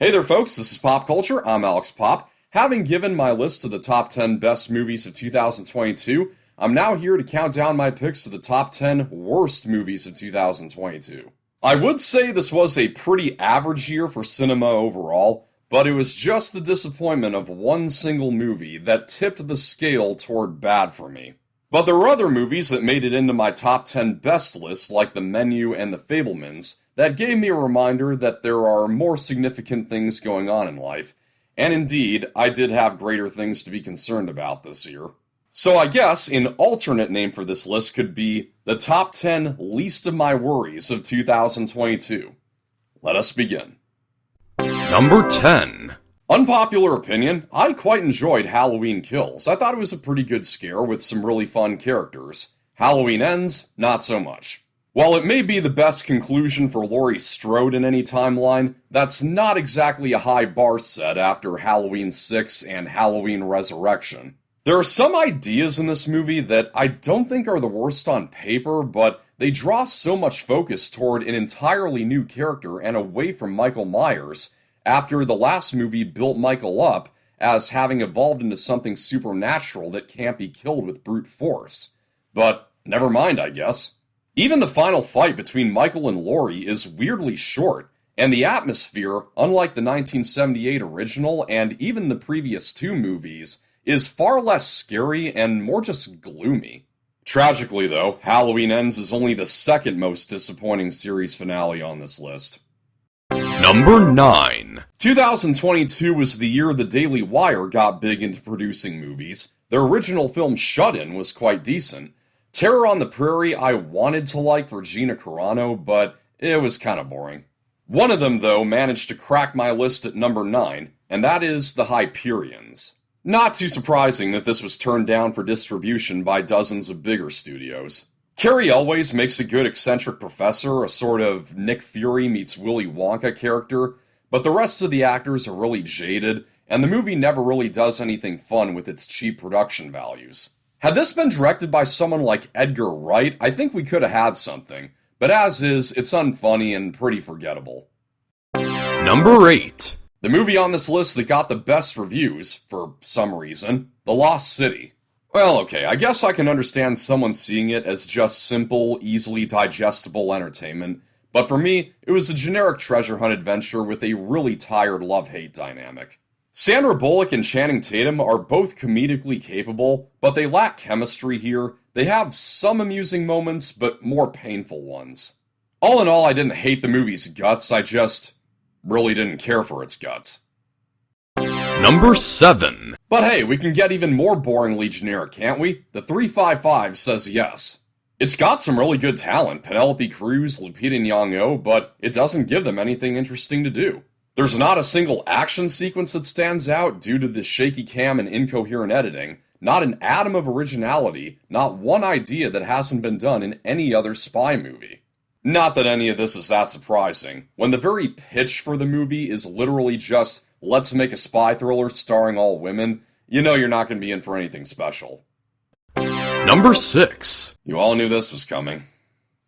Hey there, folks, this is Pop Culture. I'm Alex Pop. Having given my list of the top 10 best movies of 2022, I'm now here to count down my picks to the top 10 worst movies of 2022. I would say this was a pretty average year for cinema overall, but it was just the disappointment of one single movie that tipped the scale toward bad for me. But there were other movies that made it into my top 10 best list, like The Menu and The Fabelmans, that gave me a reminder that there are more significant things going on in life, and indeed, I did have greater things to be concerned about this year. So I guess an alternate name for this list could be the top 10 least of my worries of 2022. Let us begin. Number 10. Unpopular opinion, I quite enjoyed Halloween Kills. I thought it was a pretty good scare with some really fun characters. Halloween Ends, not so much. While it may be the best conclusion for Laurie Strode in any timeline, that's not exactly a high bar set after Halloween 6 and Halloween Resurrection. There are some ideas in this movie that I don't think are the worst on paper, but they draw so much focus toward an entirely new character and away from Michael Myers, after the last movie built Michael up as having evolved into something supernatural that can't be killed with brute force. But never mind, I guess. Even the final fight between Michael and Laurie is weirdly short, and the atmosphere, unlike the 1978 original and even the previous two movies, is far less scary and more just gloomy. Tragically, though, Halloween Ends is only the second most disappointing series finale on this list. Number 9. 2022 was the year the Daily Wire got big into producing movies. Their original film Shut-In was quite decent. Terror on the Prairie I wanted to like for Gina Carano, but it was kind of boring. One of them, though, managed to crack my list at number 9, and that is The Hyperions. Not too surprising that this was turned down for distribution by dozens of bigger studios. Carrie Elways makes a good eccentric professor, a sort of Nick Fury meets Willy Wonka character, but the rest of the actors are really jaded, and the movie never really does anything fun with its cheap production values. Had this been directed by someone like Edgar Wright, I think we could have had something, but as is, it's unfunny and pretty forgettable. Number 8. The movie on this list that got the best reviews, for some reason, The Lost City. Well, okay, I guess I can understand someone seeing it as just simple, easily digestible entertainment, but for me, it was a generic treasure hunt adventure with a really tired love-hate dynamic. Sandra Bullock and Channing Tatum are both comedically capable, but they lack chemistry here. They have some amusing moments, but more painful ones. All in all, I didn't hate the movie's guts, I just really didn't care for its guts. Number 7. But hey, we can get even more boringly generic, can't we? The 355 says yes. It's got some really good talent, Penelope Cruz, Lupita Nyong'o, but it doesn't give them anything interesting to do. There's not a single action sequence that stands out due to the shaky cam and incoherent editing, not an atom of originality, not one idea that hasn't been done in any other spy movie. Not that any of this is that surprising, when the very pitch for the movie is literally just, let's make a spy thriller starring all women, you know you're not going to be in for anything special. Number 6. You all knew this was coming.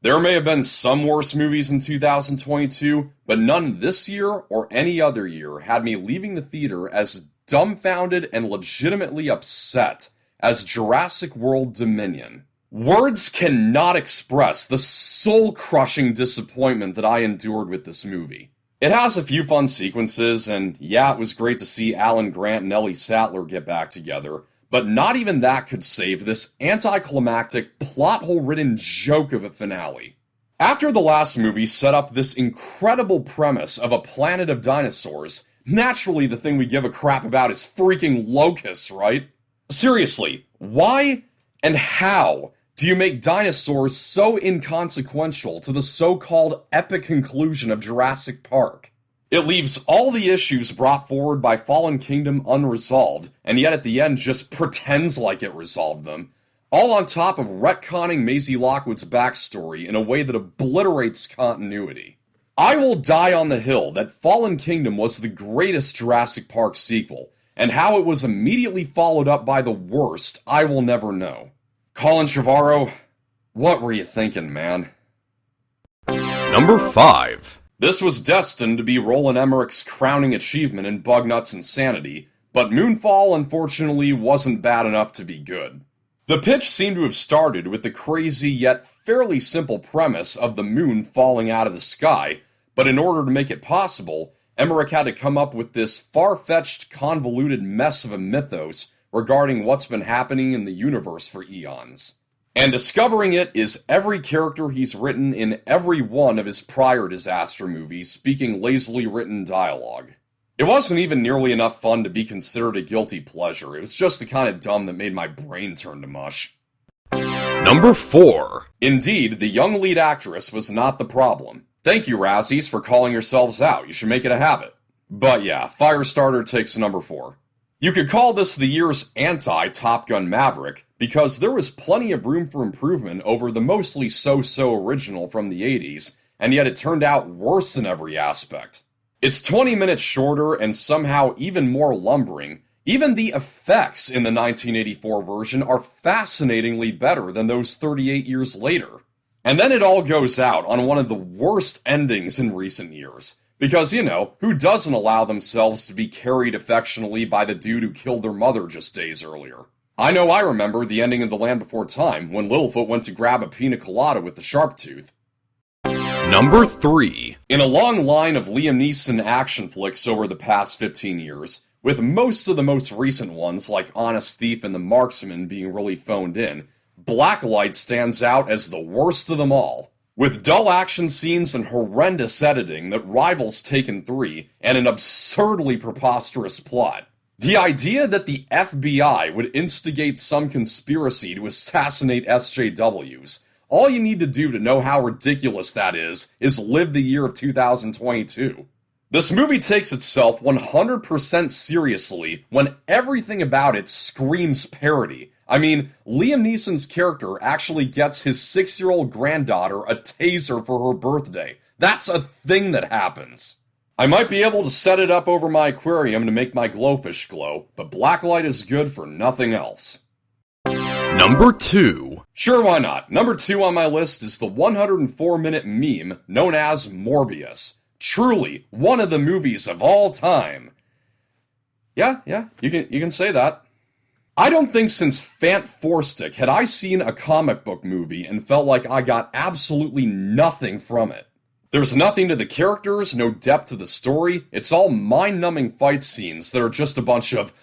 There may have been some worse movies in 2022, but none this year or any other year had me leaving the theater as dumbfounded and legitimately upset as Jurassic World Dominion. Words cannot express the soul-crushing disappointment that I endured with this movie. It has a few fun sequences, and yeah, it was great to see Alan Grant and Ellie Sattler get back together, but not even that could save this anticlimactic, plot-hole-ridden joke of a finale. After the last movie set up this incredible premise of a planet of dinosaurs, naturally the thing we give a crap about is freaking locusts, right? Seriously, why and how do you make dinosaurs so inconsequential to the so-called epic conclusion of Jurassic Park? It leaves all the issues brought forward by Fallen Kingdom unresolved, and yet at the end just pretends like it resolved them, all on top of retconning Maisie Lockwood's backstory in a way that obliterates continuity. I will die on the hill that Fallen Kingdom was the greatest Jurassic Park sequel, and how it was immediately followed up by the worst, I will never know. Colin Trevorrow, what were you thinking, man? Number 5. This was destined to be Roland Emmerich's crowning achievement in Bugnut's insanity, but Moonfall unfortunately wasn't bad enough to be good. The pitch seemed to have started with the crazy yet fairly simple premise of the moon falling out of the sky, but in order to make it possible, Emmerich had to come up with this far-fetched, convoluted mess of a mythos regarding what's been happening in the universe for eons. And discovering it is every character he's written in every one of his prior disaster movies speaking lazily written dialogue. It wasn't even nearly enough fun to be considered a guilty pleasure. It was just the kind of dumb that made my brain turn to mush. Number 4. Indeed, the young lead actress was not the problem. Thank you, Razzies, for calling yourselves out. You should make it a habit. But yeah, Firestarter takes number 4. You could call this the year's anti-Top Gun Maverick, because there was plenty of room for improvement over the mostly so-so original from the 80s, and yet it turned out worse in every aspect. It's 20 minutes shorter and somehow even more lumbering. Even the effects in the 1984 version are fascinatingly better than those 38 years later. And then it all goes out on one of the worst endings in recent years. Because, you know, who doesn't allow themselves to be carried affectionately by the dude who killed their mother just days earlier? I know I remember the ending of The Land Before Time, when Littlefoot went to grab a pina colada with the sharp tooth. Number 3. In a long line of Liam Neeson action flicks over the past 15 years, with most of the most recent ones like Honest Thief and The Marksman being really phoned in, Blacklight stands out as the worst of them all. With dull action scenes and horrendous editing that rivals Taken 3, and an absurdly preposterous plot. The idea that the FBI would instigate some conspiracy to assassinate SJWs. All you need to do to know how ridiculous that is live the year of 2022. This movie takes itself 100% seriously when everything about it screams parody. I mean, Liam Neeson's character actually gets his 6-year-old granddaughter a taser for her birthday. That's a thing that happens. I might be able to set it up over my aquarium to make my glowfish glow, but Blacklight is good for nothing else. Number 2. Sure, why not? Number 2 on my list is the 104-minute meme known as Morbius. Truly, one of the movies of all time. Yeah, you can say that. I don't think since Fant Forstick had I seen a comic book movie and felt like I got absolutely nothing from it. There's nothing to the characters, no depth to the story, it's all mind-numbing fight scenes that are just a bunch of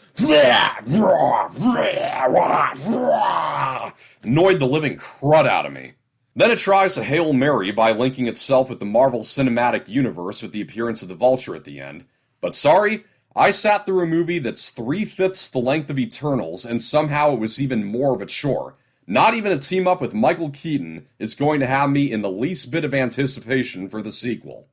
annoyed the living crud out of me. Then it tries a Hail Mary by linking itself with the Marvel Cinematic Universe with the appearance of the Vulture at the end. But sorry, I sat through a movie that's 3/5 the length of Eternals, and somehow it was even more of a chore. Not even a team-up with Michael Keaton is going to have me in the least bit of anticipation for the sequel.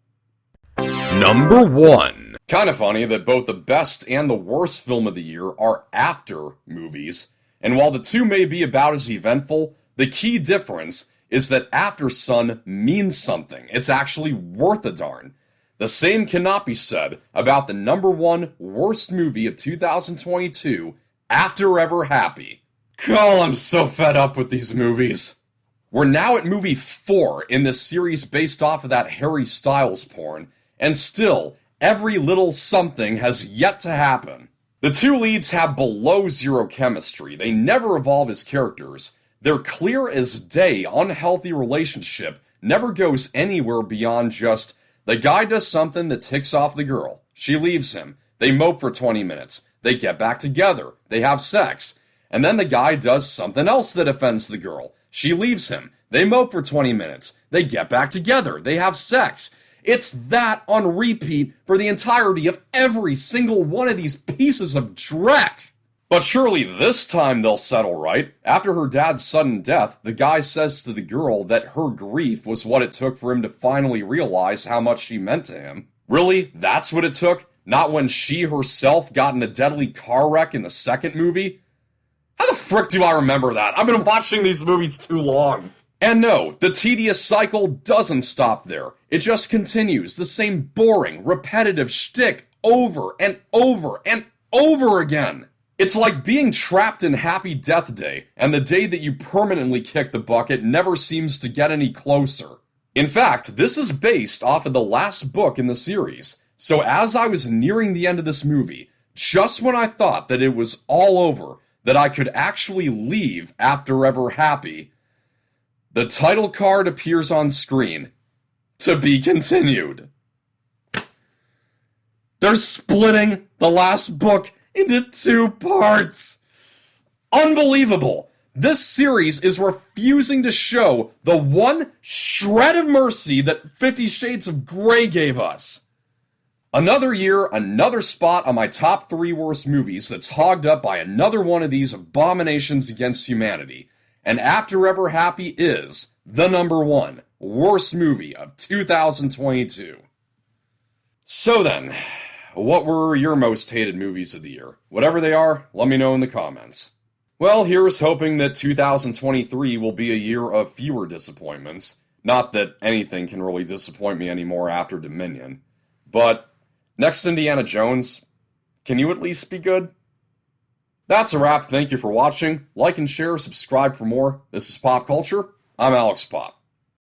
Number 1. Kinda funny that both the best and the worst film of the year are after movies, and while the two may be about as eventful, the key difference is that After Sun means something. It's actually worth a darn. The same cannot be said about the number 1 worst movie of 2022, After Ever Happy. God, I'm so fed up with these movies. We're now at movie 4 in this series based off of that Harry Styles porn, and still, every little something has yet to happen. The two leads have below zero chemistry, they never evolve as characters. Their clear as day, unhealthy relationship never goes anywhere beyond just, the guy does something that ticks off the girl. She leaves him. They mope for 20 minutes. They get back together. They have sex. And then the guy does something else that offends the girl. She leaves him. They mope for 20 minutes. They get back together. They have sex. It's that on repeat for the entirety of every single one of these pieces of dreck. But surely this time they'll settle right. After her dad's sudden death, the guy says to the girl that her grief was what it took for him to finally realize how much she meant to him. Really? That's what it took? Not when she herself got in a deadly car wreck in the second movie? How the frick do I remember that? I've been watching these movies too long. And no, the tedious cycle doesn't stop there. It just continues, the same boring, repetitive shtick over and over and over again. It's like being trapped in Happy Death Day, and the day that you permanently kick the bucket never seems to get any closer. In fact, this is based off of the last book in the series, so as I was nearing the end of this movie, just when I thought that it was all over, that I could actually leave After Ever Happy, the title card appears on screen. To be continued. They're splitting the last book into 2 parts. Unbelievable. This series is refusing to show the one shred of mercy that 50 Shades of Grey gave us. Another year, another spot on my top 3 worst movies that's hogged up by another one of these abominations against humanity. And After Ever Happy is the number 1 worst movie of 2022. So then, what were your most hated movies of the year? Whatever they are, let me know in the comments. Well, here's hoping that 2023 will be a year of fewer disappointments. Not that anything can really disappoint me anymore after Dominion. But, next Indiana Jones, can you at least be good? That's a wrap. Thank you for watching. Like and share, subscribe for more. This is Pop Culture. I'm Alex Pop.